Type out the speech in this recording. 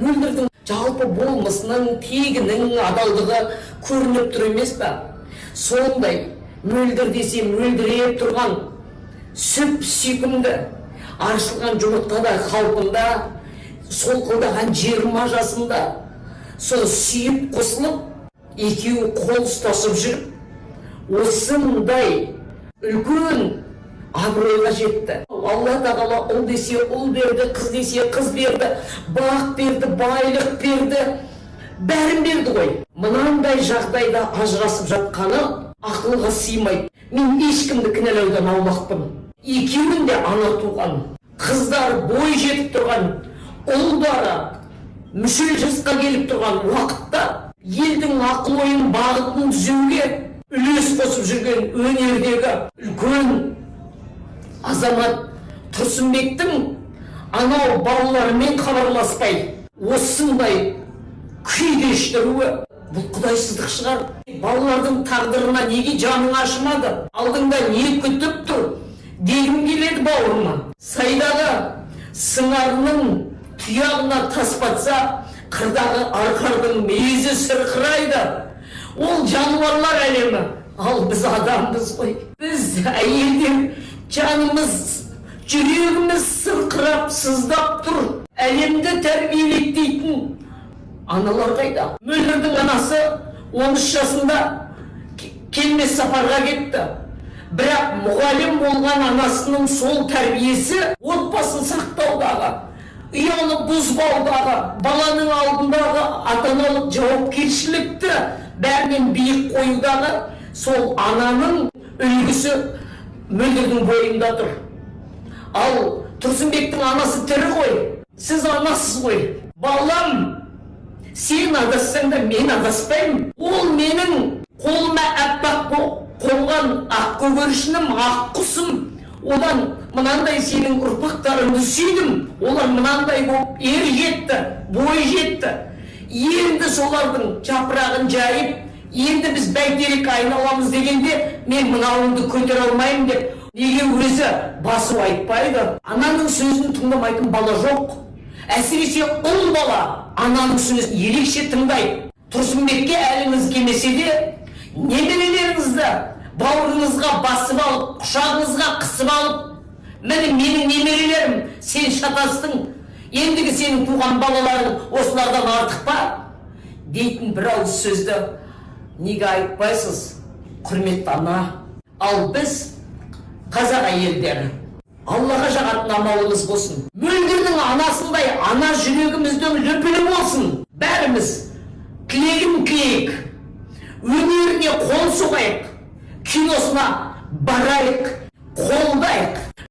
мөлдірдің жалпы болмысының, тегінің, адалдығы көрініп тұр емес па? Сондай мөлдір десе мөлдіреп тұрған сүп сүйкімді аршылған жұмыртқадай қалпында, солқылдаған 20 жасында сол сүйіп қосылып, екеуі қол ұстасып жүріп, осындай үлкен абыройға жетті. Алла тағала ұл десе ұл берді, қыз десе қыз берді, бақ берді, байлық берді, бәрін берді ғой. Мынандай жағдайда ажырасып жатқаны ақылға сыймайды. Мен ешкімді кінәлаудан аулақпын. Екеуін де ана туған, қыздар бой жетіп тұрған, ұлдары мүшел жасқа келіп тұрған уақытта елдің ақыл ойын бағытын түзеуге үлес қосып жүрген өнердегі үлкен азамат Тұрсынбектің анау балаларымен хабарласпай осындай күй кештіруі бұл құдайсыздық шығар. Балалардың тағдырына неге жаның ашымады? Алдыңда не күтіп тұр? Дегім келеді бауырыма. Сайдағы сыңарының тұяғына тас батса, қырдағы арқардың мейізі сырқырайды. Ол жануарлар әлемі, ал біз адамбыз ғой. Біз әйелдер жанымыз, жүрегіміз сырқырап, сыздап тұр. Әлемді тәрбиелейді дейтін аналар қайда? Мөлдірдің анасы 13 жасында келмес сапарға кетті. Бірақ мұғалім болған анасының сол тәрбиесі отбасын сақтаудағы, ұяны бұзбаудағы, баланың алдындағы ата-аналық жауапкершілікті бәрінен биік қоюдағы сол ананың үлгісі Мөлдірдің бойында тұр. Ал Тұрсынбектің анасы тірі ғой, сіз анасыз ғой. Балам, сен адассаң да мен адаспаймын. Ол менің қолыма әппақ қонған ақ көгершінім, ақ құсым. Одан мынандай сенің ұрпақтарыңды сүйдім. Олар мынандай болып ер жетті, бой жетті. Енді солардың жапырағын жайып, енді біз бәйтерек айналамыз дегенде, мен мынауыңды көтер алмаймын деп, неге өзі басу айтпайды? Ананың сөзін тыңдамайтын бала жоқ. Әсіресе ұл бала ананың сөзін ерекше тыңдайды. Тұрсынбекке әліңіз келмесе де, немерелеріңізді бауырыңызға басып алып, құшағыңызға қысып алып, міне менің немерелерім, сен шатастың, ендігі сенің туған балаларың осылардан артық па? Дейтін бір ауыз сөзді неге айтпайсыз, құрметті ана? Ал біз қазақ әйелдері, Аллаға жағатын амалымыз болсын. Мөлдірдің анасындай ана жүрегіміздің лүпілі болсын. Бәріміз тілегім тілейік, өнеріне қол соғайық, киносына барайық, қолдайық.